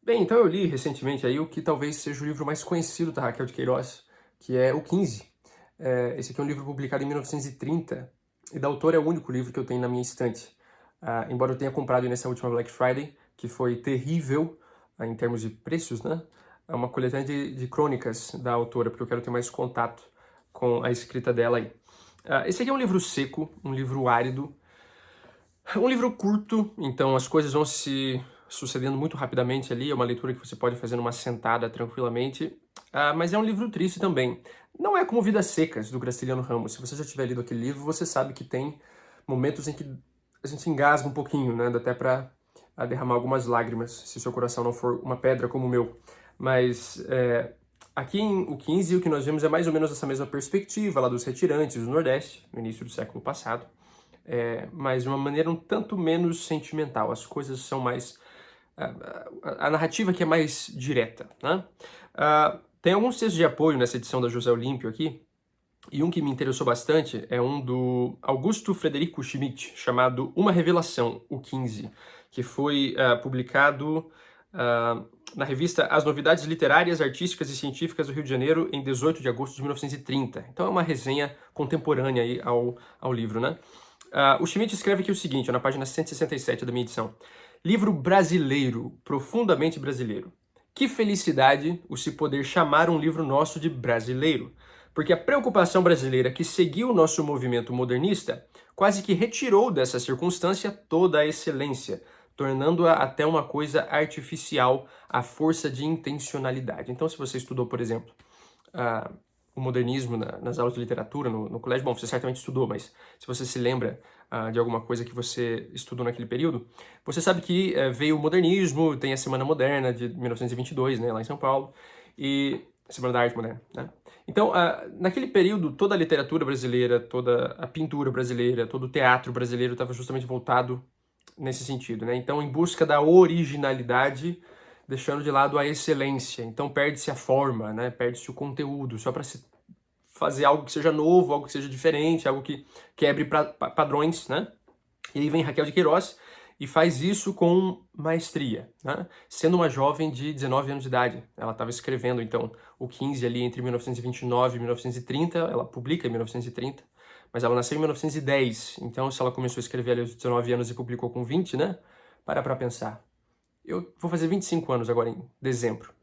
Bem, então eu li recentemente aí o que talvez seja o livro mais conhecido da Raquel de Queiroz, que é O 15. Esse aqui é um livro publicado em 1930 e da autora é o único livro que eu tenho na minha estante. Embora eu tenha comprado nessa última Black Friday, que foi terrível em termos de preços, né? É uma coletânea de crônicas da autora, porque eu quero ter mais contato com a escrita dela aí. Esse aqui é um livro seco, um livro árido, um livro curto, então as coisas vão se sucedendo muito rapidamente ali, é uma leitura que você pode fazer numa sentada tranquilamente, mas é um livro triste também. Não é como Vidas Secas, do Graciliano Ramos. Se você já tiver lido aquele livro, você sabe que tem momentos em que a gente engasga um pouquinho, né? Dá até pra derramar algumas lágrimas, se seu coração não for uma pedra como o meu. Mas aqui em O 15, o que nós vemos é mais ou menos essa mesma perspectiva lá dos retirantes do Nordeste, no início do século passado. Mas de uma maneira um tanto menos sentimental. As coisas são mais... A narrativa que é mais direta, né? Tem alguns textos de apoio nessa edição da José Olímpio aqui, e um que me interessou bastante é um do Augusto Frederico Schmidt, chamado Uma Revelação, o 15, que foi publicado na revista As Novidades Literárias, Artísticas e Científicas do Rio de Janeiro, em 18 de agosto de 1930. Então é uma resenha contemporânea aí ao livro, né? O Schmidt escreve aqui o seguinte, na página 167 da minha edição. Livro brasileiro, profundamente brasileiro. Que felicidade o se poder chamar um livro nosso de brasileiro, porque a preocupação brasileira que seguiu o nosso movimento modernista quase que retirou dessa circunstância toda a excelência, tornando-a até uma coisa artificial à força de intencionalidade. Então, se você estudou, por exemplo, o modernismo nas aulas de literatura no colégio, bom, você certamente estudou, mas se você se lembra de alguma coisa que você estudou naquele período, você sabe que veio o modernismo, tem a Semana Moderna de 1922, né, lá em São Paulo, e Semana da Arte Moderna, né? Então, naquele período, toda a literatura brasileira, toda a pintura brasileira, todo o teatro brasileiro estava justamente voltado nesse sentido, né? Então, em busca da originalidade, deixando de lado a excelência. Então, perde-se a forma, né? Perde-se o conteúdo, só para se fazer algo que seja novo, algo que seja diferente, algo que quebre padrões, né? E aí vem Raquel de Queiroz e faz isso com maestria, né? Sendo uma jovem de 19 anos de idade. Ela estava escrevendo, então, o 15 ali entre 1929 e 1930, ela publica em 1930, mas ela nasceu em 1910, então se ela começou a escrever ali aos 19 anos e publicou com 20, né? Para pensar. Eu vou fazer 25 anos agora em dezembro.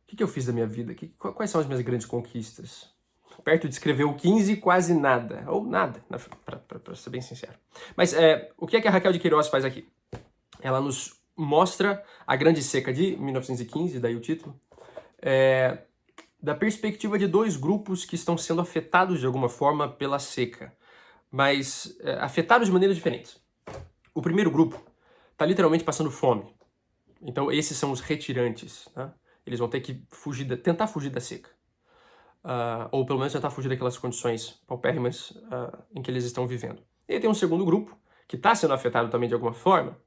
O que eu fiz da minha vida? Quais são as minhas grandes conquistas? Perto de escrever o 15, quase nada. Ou nada, para ser bem sincero. Mas o que é que a Raquel de Queiroz faz aqui? Ela nos mostra a Grande Seca de 1915, daí o título, da perspectiva de dois grupos que estão sendo afetados de alguma forma pela seca, mas afetados de maneiras diferentes. O primeiro grupo está literalmente passando fome. Então esses são os retirantes, né? Eles vão ter que tentar fugir da seca. Ou pelo menos tentar fugir daquelas condições paupérrimas em que eles estão vivendo. E aí tem um segundo grupo, que está sendo afetado também de alguma forma,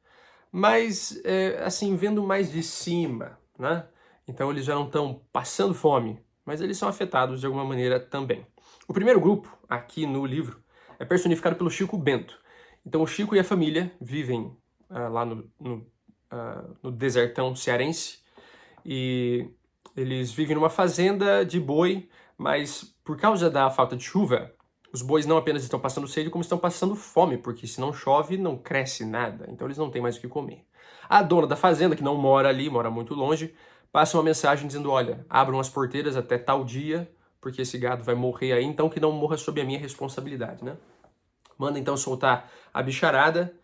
mas, assim, vendo mais de cima, né? Então eles já não estão passando fome, mas eles são afetados de alguma maneira também. O primeiro grupo, aqui no livro, é personificado pelo Chico Bento. Então o Chico e a família vivem lá no desertão cearense, e eles vivem numa fazenda de boi, mas por causa da falta de chuva, os bois não apenas estão passando sede, como estão passando fome, porque se não chove, não cresce nada, então eles não têm mais o que comer. A dona da fazenda, que não mora ali, mora muito longe, passa uma mensagem dizendo, olha, abram as porteiras até tal dia, porque esse gado vai morrer aí, então que não morra sob a minha responsabilidade, né? Manda então soltar a bicharada,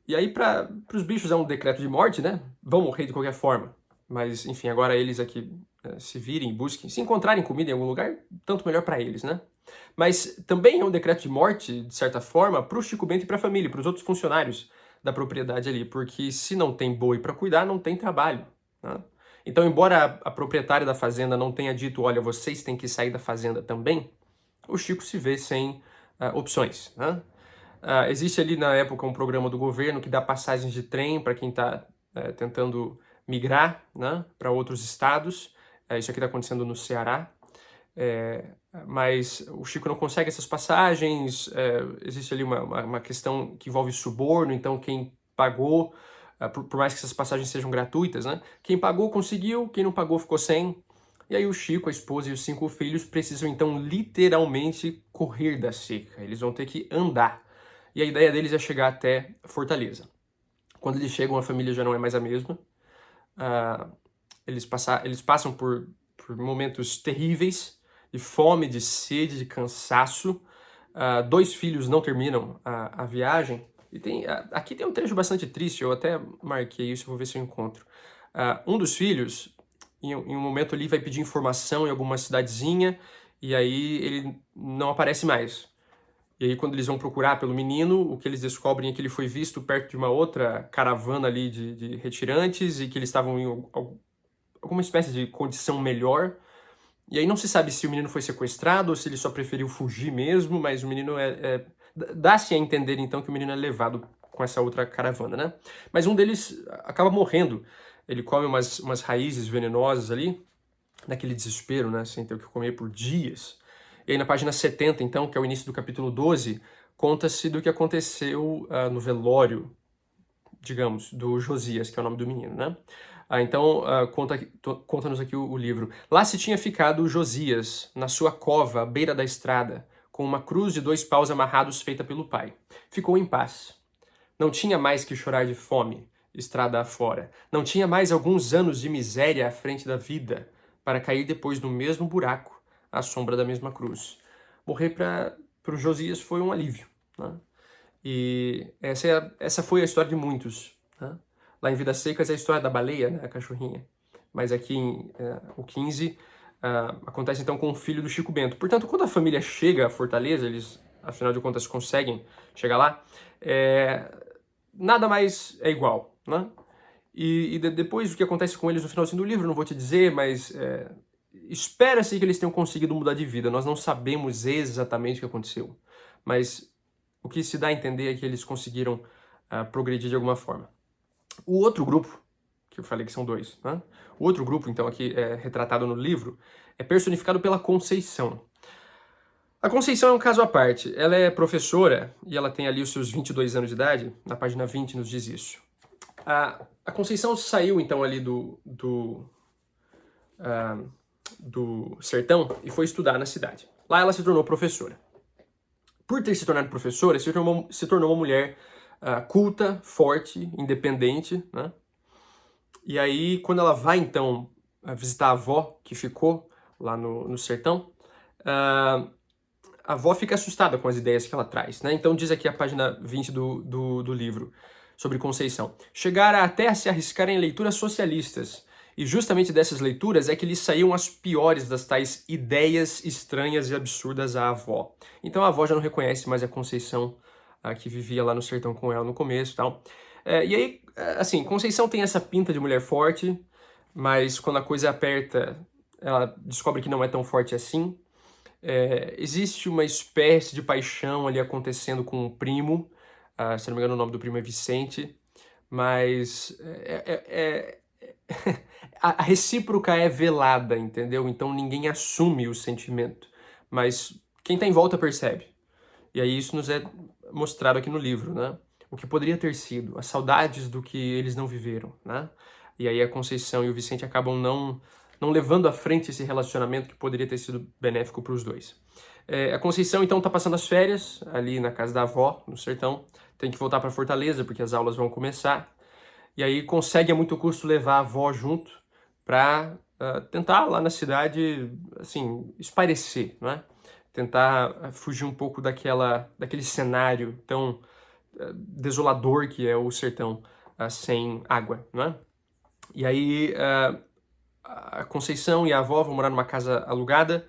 e aí para os bichos é um decreto de morte, né? Vão morrer de qualquer forma. Mas, enfim, agora eles aqui se virem, busquem, se encontrarem comida em algum lugar, tanto melhor para eles, né? Mas também é um decreto de morte, de certa forma, para o Chico Bento e para a família, para os outros funcionários da propriedade ali, porque se não tem boi para cuidar, não tem trabalho, né? Então, embora a proprietária da fazenda não tenha dito, olha, vocês têm que sair da fazenda também, o Chico se vê sem opções, né? Existe ali na época um programa do governo que dá passagens de trem para quem está tentando migrar, né, para outros estados. Isso aqui está acontecendo no Ceará. Mas o Chico não consegue essas passagens. Existe ali uma questão que envolve suborno, então quem pagou por mais que essas passagens sejam gratuitas, né? Quem pagou conseguiu, quem não pagou ficou sem. E aí o Chico, a esposa e os 5 filhos precisam então literalmente correr da seca. Eles vão ter que andar. E a ideia deles é chegar até Fortaleza. Quando eles chegam, a família já não é mais a mesma. Uh, eles passam por momentos terríveis, de fome, de sede, de cansaço. 2 filhos não terminam a viagem. E aqui tem um trecho bastante triste, eu até marquei isso, vou ver se eu encontro. Um dos filhos, em um momento ali, vai pedir informação em alguma cidadezinha, e aí ele não aparece mais. E aí, quando eles vão procurar pelo menino, o que eles descobrem é que ele foi visto perto de uma outra caravana ali de retirantes e que eles estavam em alguma espécie de condição melhor. E aí não se sabe se o menino foi sequestrado ou se ele só preferiu fugir mesmo, mas o menino dá-se a entender, então, que o menino é levado com essa outra caravana, né? Mas um deles acaba morrendo. Ele come umas raízes venenosas ali, naquele desespero, né? Sem ter o que comer por dias. E aí na página 70, então, que é o início do capítulo 12, conta-se do que aconteceu no velório, digamos, do Josias, que é o nome do menino, né? Então, conta-nos aqui o livro. Lá se tinha ficado Josias, na sua cova, à beira da estrada, com uma cruz de 2 paus amarrados feita pelo pai. Ficou em paz. Não tinha mais que chorar de fome, estrada afora. Não tinha mais alguns anos de miséria à frente da vida, para cair depois no mesmo buraco, à sombra da mesma cruz. Morrer para o Josias foi um alívio, né? E essa foi a história de muitos, né? Lá em Vidas Secas é a história da baleia, né, a cachorrinha. Mas aqui em o 15 acontece então com o filho do Chico Bento. Portanto, quando a família chega à Fortaleza, eles, afinal de contas, conseguem chegar lá, nada mais é igual, né? E depois o que acontece com eles no finalzinho do livro, não vou te dizer, mas espera-se que eles tenham conseguido mudar de vida. Nós não sabemos exatamente o que aconteceu, mas o que se dá a entender é que eles conseguiram progredir de alguma forma. O outro grupo, que eu falei que são 2, né? O outro grupo, então, aqui retratado no livro, é personificado pela Conceição. A Conceição é um caso à parte. Ela é professora e ela tem ali os seus 22 anos de idade. Na página 20 nos diz isso. A Conceição saiu, então, ali do sertão e foi estudar na cidade. Lá ela se tornou professora. Por ter se tornado professora, se tornou uma mulher culta, forte, independente, né? E aí, quando ela vai, então, visitar a avó, que ficou lá no sertão, a avó fica assustada com as ideias que ela traz, né? Então diz aqui a página 20 do livro, sobre Conceição. Chegara até a se arriscar em leituras socialistas, e justamente dessas leituras é que lhe saíam as piores das tais ideias estranhas e absurdas à avó. Então a avó já não reconhece mais a Conceição que vivia lá no sertão com ela no começo e tal. E aí, assim, Conceição tem essa pinta de mulher forte, mas quando a coisa aperta, ela descobre que não é tão forte assim. Existe uma espécie de paixão ali acontecendo com o primo, se não me engano o nome do primo é Vicente, mas a recíproca é velada, entendeu? Então ninguém assume o sentimento, mas quem tá em volta percebe. E aí isso nos é mostrado aqui no livro, né? O que poderia ter sido, as saudades do que eles não viveram, né? E aí a Conceição e o Vicente acabam não levando à frente esse relacionamento que poderia ter sido benéfico para os dois. A Conceição, então, tá passando as férias ali na casa da avó, no sertão. Tem que voltar para Fortaleza, porque as aulas vão começar. E aí consegue a muito custo levar a avó junto para tentar lá na cidade, assim, espairecer, não é? Tentar fugir um pouco daquele cenário tão desolador que é o sertão sem água, não é? E aí a Conceição e a avó vão morar numa casa alugada.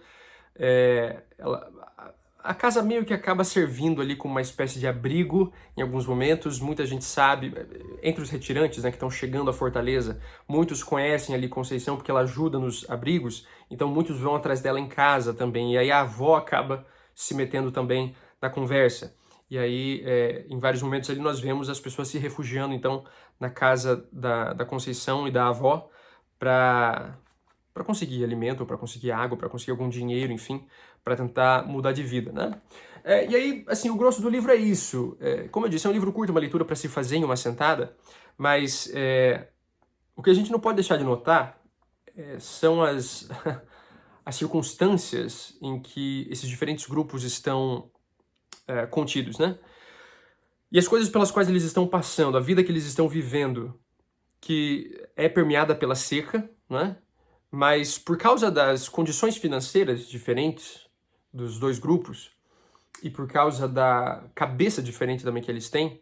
A casa meio que acaba servindo ali como uma espécie de abrigo em alguns momentos. Muita gente sabe, entre os retirantes, né, que estão chegando à Fortaleza, muitos conhecem ali Conceição porque ela ajuda nos abrigos, então muitos vão atrás dela em casa também. E aí a avó acaba se metendo também na conversa. E aí, em vários momentos ali, nós vemos as pessoas se refugiando, então, na casa da Conceição e da avó para conseguir alimento, para conseguir água, para conseguir algum dinheiro, enfim, para tentar mudar de vida, né? E aí, assim, o grosso do livro é isso. Como eu disse, é um livro curto, uma leitura para se fazer em uma sentada, Mas o que a gente não pode deixar de notar são as circunstâncias em que esses diferentes grupos estão contidos, né? E as coisas pelas quais eles estão passando, a vida que eles estão vivendo, que é permeada pela seca, né? Mas por causa das condições financeiras diferentes dos dois grupos e por causa da cabeça diferente também que eles têm,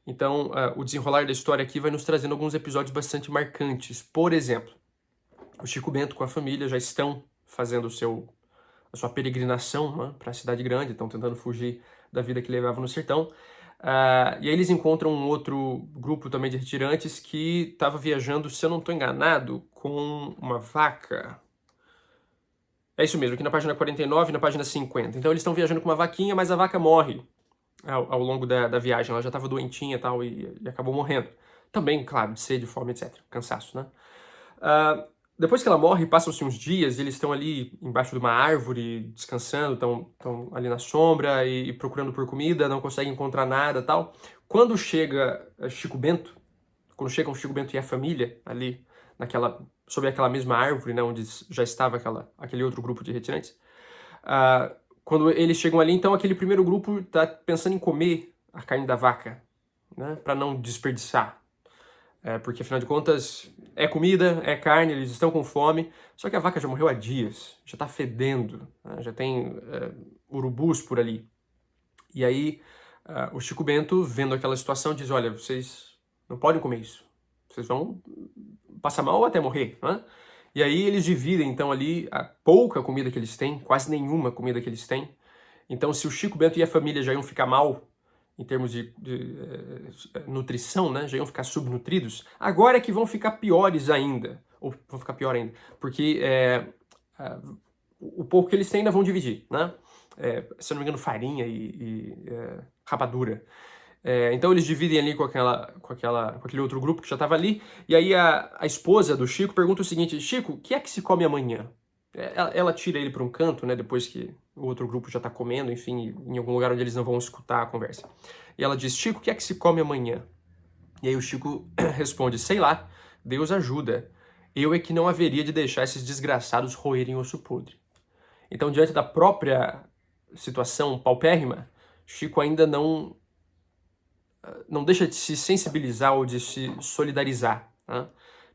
então o desenrolar da história aqui vai nos trazendo alguns episódios bastante marcantes. Por exemplo, o Chico Bento com a família já estão fazendo a sua peregrinação, né, para a cidade grande, estão tentando fugir da vida que levavam no sertão. E aí eles encontram um outro grupo também de retirantes que estava viajando, se eu não estou enganado, com uma vaca. É isso mesmo, aqui na página 49 e na página 50. Então eles estão viajando com uma vaquinha, mas a vaca morre ao longo da viagem. Ela já estava doentinha tal, e acabou morrendo. Também, claro, de sede, fome, etc. Cansaço, né? Depois que ela morre, passam-se uns dias, eles estão ali embaixo de uma árvore, descansando, estão ali na sombra e procurando por comida, não conseguem encontrar nada tal. Quando chega Chico Bento, quando chegam Chico Bento e a família ali, sob aquela mesma árvore, né, onde já estava aquele outro grupo de retirantes, quando eles chegam ali, então aquele primeiro grupo está pensando em comer a carne da vaca, né, para não desperdiçar. Porque afinal de contas é comida, é carne, eles estão com fome, só que a vaca já morreu há dias, já está fedendo, né? Já tem urubus por ali. E aí o Chico Bento, vendo aquela situação, diz: olha, vocês não podem comer isso, vocês vão passar mal ou até morrer, né? E aí eles dividem então ali a pouca comida que eles têm, quase nenhuma comida que eles têm. Então se o Chico Bento e a família já iam ficar mal em termos de nutrição, né, já iam ficar subnutridos, agora é que vão ficar piores ainda, ou vão ficar pior ainda, porque o pouco que eles têm ainda vão dividir, né? Se eu não me engano, farinha e rapadura. Então eles dividem ali com aquele outro grupo que já estava ali, e aí a esposa do Chico pergunta o seguinte: Chico, o que é que se come amanhã? Ela tira ele para um canto, né, depois que o outro grupo já está comendo, enfim, em algum lugar onde eles não vão escutar a conversa. E ela diz: Chico, o que é que se come amanhã? E aí o Chico responde: sei lá, Deus ajuda. Eu é que não haveria de deixar esses desgraçados roerem osso podre. Então, diante da própria situação paupérrima, Chico ainda não deixa de se sensibilizar ou de se solidarizar, né,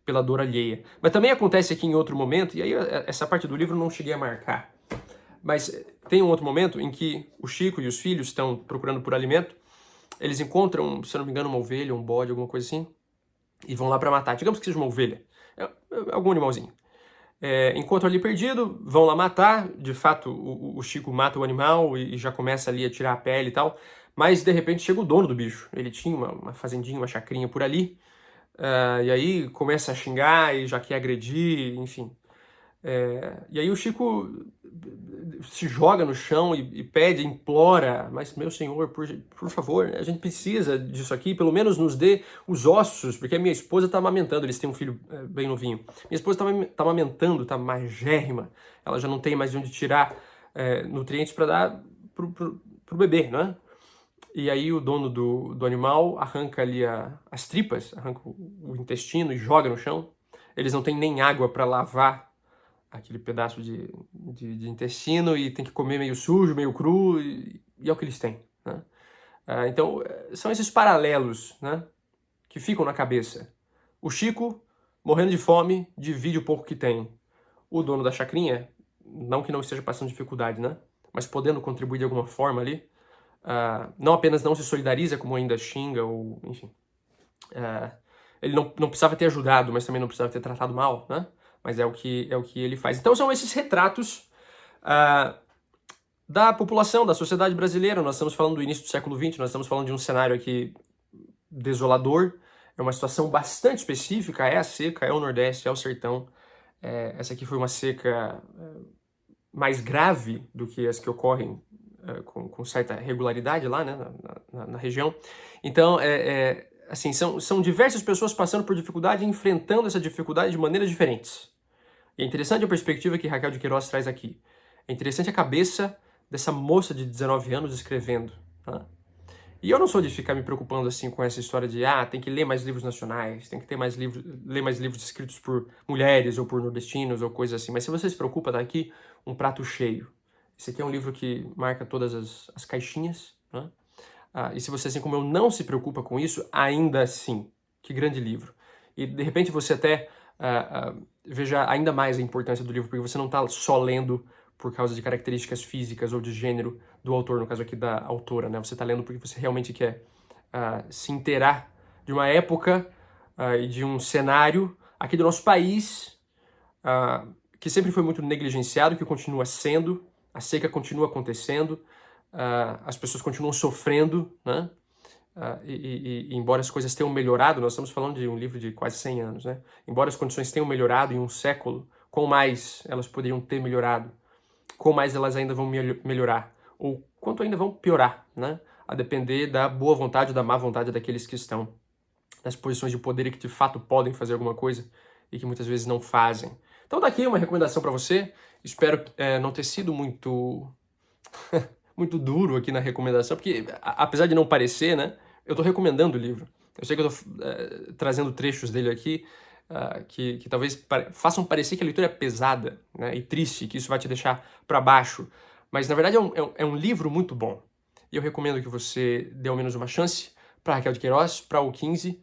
pela dor alheia. Mas também acontece aqui em outro momento, e aí essa parte do livro eu não cheguei a marcar, mas tem um outro momento em que o Chico e os filhos estão procurando por alimento, eles encontram, se eu não me engano, uma ovelha, um bode, alguma coisa assim, e vão lá para matar. Digamos que seja uma ovelha, algum animalzinho. Encontram ali perdido, vão lá matar, de fato o Chico mata o animal e já começa ali a tirar a pele e tal, mas de repente chega o dono do bicho, ele tinha uma fazendinha, uma chacrinha por ali, e aí começa a xingar e já quer agredir, enfim. E aí o Chico se joga no chão e pede, implora: mas meu senhor, por favor, a gente precisa disso aqui, pelo menos nos dê os ossos, porque a minha esposa está amamentando, eles têm um filho bem novinho. Minha esposa está amamentando, está magérrima, ela já não tem mais de onde tirar nutrientes para dar pro bebê, não é? E aí o dono do animal arranca ali as tripas, arranca o intestino e joga no chão. Eles não têm nem água para lavar aquele pedaço de intestino e tem que comer meio sujo, meio cru, e é o que eles têm, né? Então, são esses paralelos, né, que ficam na cabeça. O Chico, morrendo de fome, divide o pouco que tem. O dono da chacrinha, não que não esteja passando dificuldade, né, mas podendo contribuir de alguma forma ali, não apenas não se solidariza, como ainda xinga, ou enfim. Ele não precisava ter ajudado, mas também não precisava ter tratado mal, né? Mas é o que ele faz. Então são esses retratos da população, da sociedade brasileira. Nós estamos falando do início do século XX, nós estamos falando de um cenário aqui desolador, é uma situação bastante específica, é a seca, é o Nordeste, é o sertão. Essa aqui foi uma seca mais grave do que as que ocorrem com certa regularidade lá, né, na região. Então, assim, são diversas pessoas passando por dificuldade e enfrentando essa dificuldade de maneiras diferentes. E é interessante a perspectiva que Raquel de Queiroz traz aqui. É interessante a cabeça dessa moça de 19 anos escrevendo, tá? E eu não sou de ficar me preocupando assim com essa história de tem que ler mais livros nacionais, tem que ter mais livros, ler mais livros escritos por mulheres ou por nordestinos ou coisa assim. Mas se você se preocupa, tá aqui um prato cheio. Esse aqui é um livro que marca todas as caixinhas, né? E se você, assim como eu, não se preocupa com isso, ainda assim, que grande livro. E de repente você até veja ainda mais a importância do livro, porque você não está só lendo por causa de características físicas ou de gênero do autor, no caso aqui da autora, né? Você está lendo porque você realmente quer se inteirar de uma época e de um cenário aqui do nosso país que sempre foi muito negligenciado, que continua sendo, a seca continua acontecendo, as pessoas continuam sofrendo, né? E embora as coisas tenham melhorado, nós estamos falando de um livro de quase 100 anos, né? Embora as condições tenham melhorado em um século, quão mais elas poderiam ter melhorado? Quão mais elas ainda vão melhorar? Ou quanto ainda vão piorar, né? A depender da boa vontade ou da má vontade daqueles que estão nas posições de poder e que de fato podem fazer alguma coisa e que muitas vezes não fazem. Então daqui uma recomendação para você. Espero não ter sido muito muito duro aqui na recomendação, porque apesar de não parecer, né, eu estou recomendando o livro. Eu sei que eu estou trazendo trechos dele aqui que talvez façam parecer que a leitura é pesada, né, e triste, que isso vai te deixar para baixo. Mas na verdade é um livro muito bom. E eu recomendo que você dê ao menos uma chance para Raquel de Queiroz, para o 15.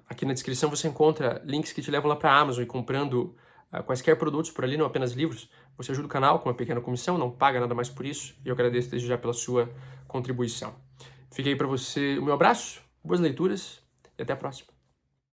Aqui na descrição você encontra links que te levam lá para a Amazon e comprando quaisquer produtos por ali, não apenas livros, você ajuda o canal com uma pequena comissão, não paga nada mais por isso, e eu agradeço desde já pela sua contribuição. Fica aí para você o meu abraço, boas leituras e até a próxima.